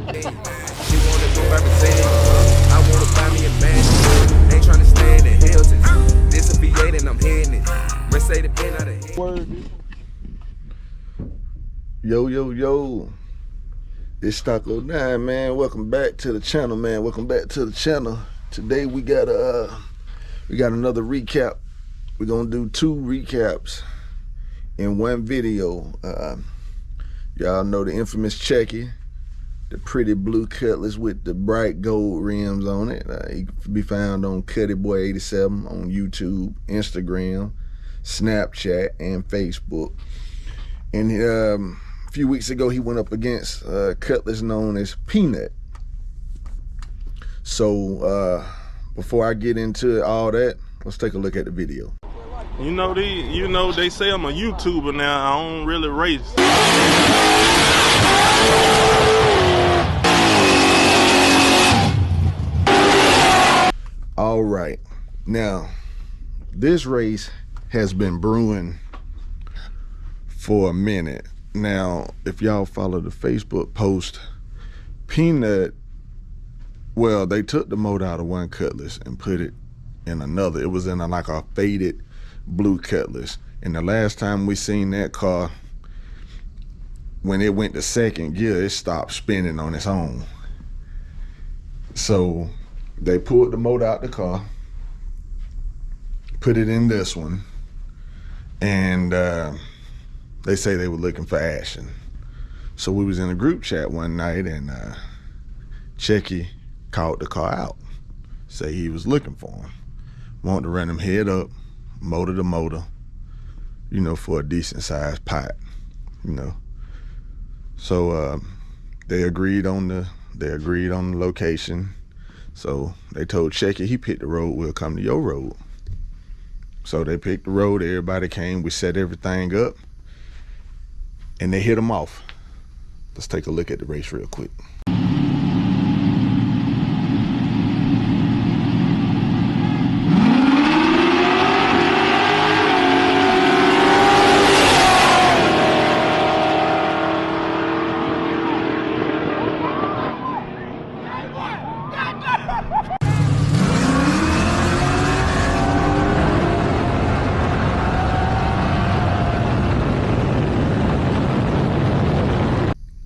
She wanna go by Mercedes. I wanna buy me a mansion. Ain't tryna stay in the Hilton. This a V8 and I'm hitting it. Mercedes been out of here. Word. Yo. It's Taco 9, man. Welcome back to the channel, man. Welcome back to the channel. Today we got another recap. We're gonna do 2 recaps in one video. Y'all know the infamous Checky, the pretty blue Cutlass with the bright gold rims on it. He can be found on CuttyboyG on YouTube, Instagram, Snapchat, and Facebook. And a few weeks ago, he went up against Cutlass known as Peanut. So before I get into all that, let's take a look at the video. You know they say I'm a YouTuber now. I don't really race. All right, now this race has been brewing for a minute. Now, if y'all follow the Facebook post, Peanut, well, they took the motor out of one Cutlass and put it in another. It was in like a faded blue Cutlass. And the last time we seen that car, when it went to second gear, it stopped spinning on its own. So they pulled the motor out the car, put it in this one, and they say they were looking for action. So we was in a group chat one night, and Checky called the car out, say he was looking for him, wanted to run him head up, motor to motor, you know, for a decent sized pot, you know. So they agreed on the location. So they told Checky, he picked the road, we'll come to your road. So they picked the road, everybody came, we set everything up, and they hit them off. Let's take a look at the race real quick.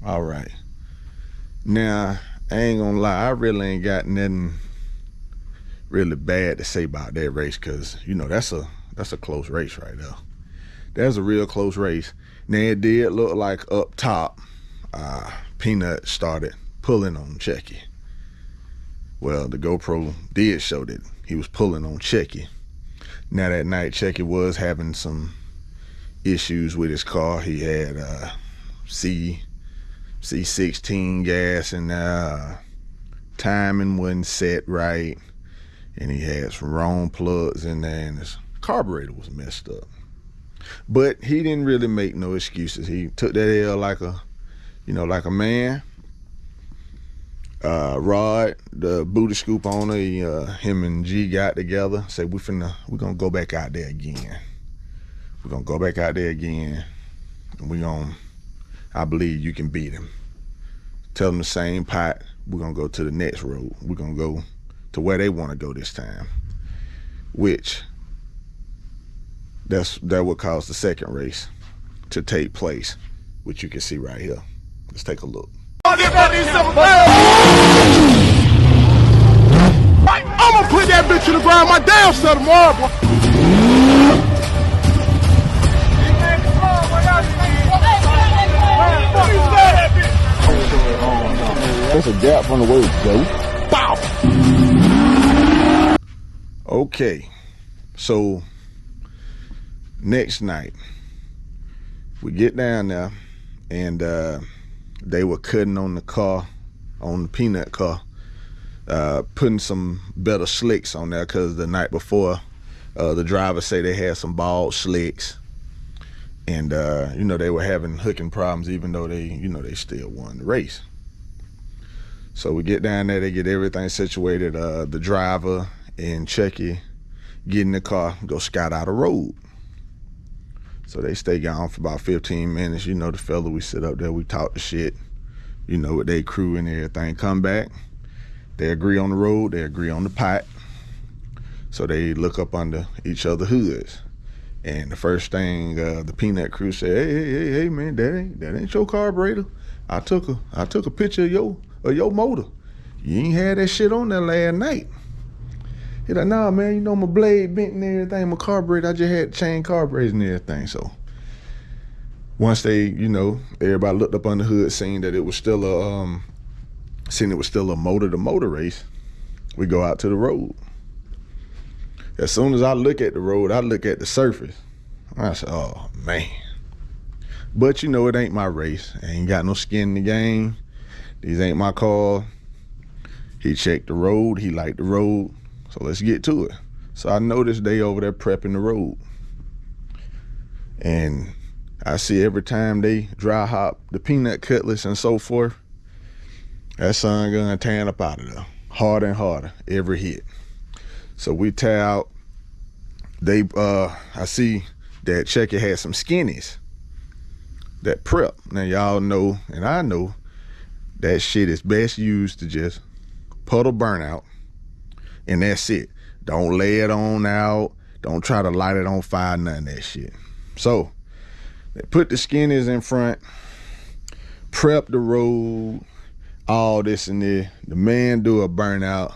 All right, now I ain't gonna lie, I really ain't got nothing really bad to say about that race, because you know that's a close race right there. That's a real close race. Now it did look like up top Peanut started pulling on Checky. Well, the GoPro did show that he was pulling on Checky. Now that night Checky was having some issues with his car. He had C16 gas, and timing wasn't set right, and he had some wrong plugs in there, and his carburetor was messed up. But he didn't really make no excuses. He took that L like a man. Rod, the booty scoop owner, him and G got together, said we're gonna go back out there again. We're gonna go back out there again, and I believe you can beat him. Tell them the same pot. We're gonna go to the next road. We're gonna go to where they want to go this time, which that would cause the second race to take place, which you can see right here. Let's take a look. I'm gonna put that bitch in the ground my damn self tomorrow, boy. That's a gap from the way, Joe. Bow. Okay, so next night we get down there, and they were cutting on the car, on the Peanut car, putting some better slicks on there, because the night before the driver say they had some bald slicks, and you know, they were having hooking problems, even though they still won the race. So we get down there, they get everything situated. The driver and Checky get in the car, go scout out a road. So they stay gone for about 15 minutes. You know the fella, we sit up there, we talk the shit. you know, with their crew and everything. Come back, they agree on the road, they agree on the pot. So they look up under each other's hoods. And the first thing the peanut crew said, hey, man, that ain't your carburetor. I took a picture of your motor. You ain't had that shit on there last night. He's like, nah, man, you know my blade bent and everything, my carburetor, I just had to change carburetors and everything. So once they, you know, everybody looked up on the hood, seeing that it was still a motor to motor race, we go out to the road. As soon as I look at the road, I look at the surface. I said, oh man. But you know, it ain't my race. I ain't got no skin in the game. These ain't my car. He checked the road, he liked the road. So let's get to it. So I noticed they over there prepping the road. And I see every time they dry hop the peanut Cutlass and so forth, that sun gun tearing up out of there. Harder and harder, every hit. So we tear out, I see that Chucky had some skinnies that prep. Now y'all know, and I know, that shit is best used to just puddle burnout, and that's it. Don't lay it on out. Don't try to light it on fire, none of that shit. So they put the skinnies in front, prep the road, all this and there. The man do a burnout.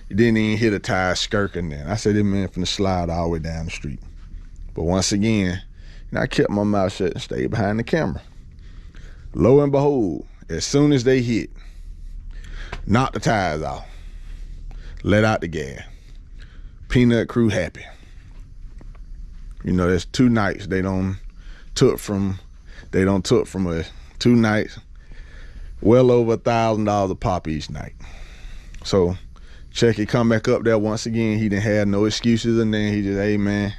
He didn't even hit a tire skirking then. I said, this man finna slide all the way down the street. But once again, I kept my mouth shut and stayed behind the camera. Lo and behold, as soon as they hit, knocked the tires off, let out the gas. Peanut crew happy. You know, that's 2 nights they took from us. 2 nights, well over $1,000 a pop each night. So Chucky come back up there once again. He didn't have no excuses, and then he just, hey man,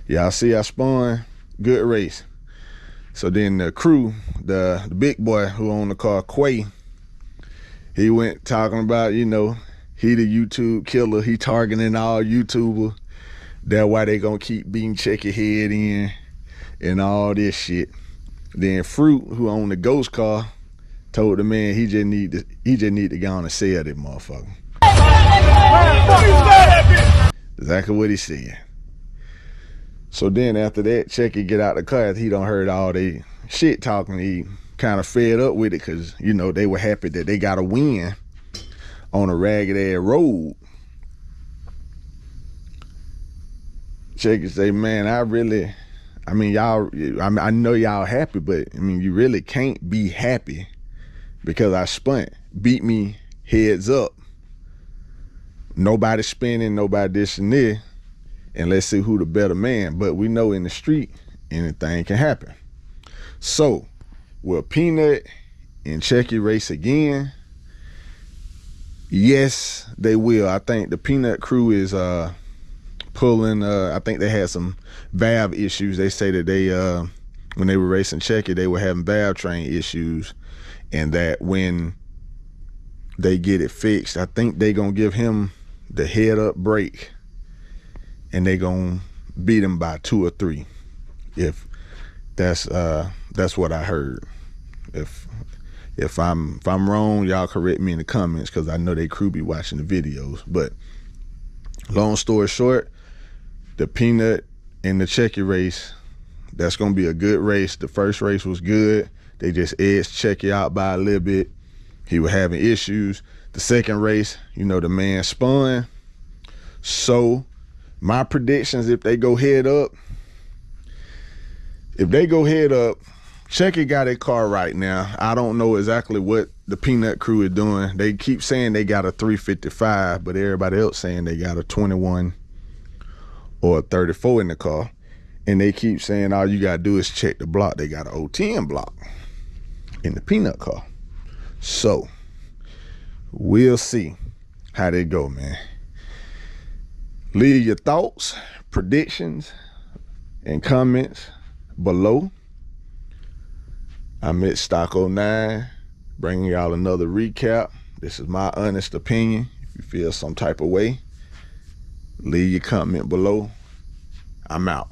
y'all see I spun, good race. So then the crew, the big boy who owned the car, Quay, he went talking about, you know, he the YouTube killer, he targeting all YouTubers. That's why they gonna keep beating Chucky head in and all this shit. Then Fruit, who owned the ghost car, told the man he just need to go on and sell that motherfucker. Exactly what he said. So then after that, Chucky get out the car. He done heard all they shit talking. He kind of fed up with it because, you know, they were happy that they got a win on a ragged ass road. Chucky say, man, I know y'all happy, but I mean, you really can't be happy because I spun. Beat me heads up. Nobody spinning, nobody this and this, and let's see who the better man. But we know in the street, anything can happen. So, will Peanut and Chucky race again? Yes, they will. I think the Peanut crew is pulling, I think they had some valve issues. They say that they, when they were racing Chucky, they were having valve train issues, and that when they get it fixed, I think they gonna give him the head up break, and they gonna beat him by 2 or 3. If that's what I heard. If I'm wrong, y'all correct me in the comments, because I know they crew be watching the videos. But long story short, the Peanut and the Chucky race, that's gonna be a good race. The first race was good. They just edged Chucky out by a little bit. He was having issues. The second race, you know, the man spun. So my predictions, if they go head up, Chucky got a car right now. I don't know exactly what the Peanut crew is doing. They keep saying they got a 355, but everybody else saying they got a 21 or a 34 in the car. And they keep saying all you gotta do is check the block. They got an 010 block in the Peanut car. So we'll see how they go, man. Leave your thoughts, predictions, and comments below. I'm at Stocko9, bringing y'all another recap. This is my honest opinion. If you feel some type of way, leave your comment below. I'm out.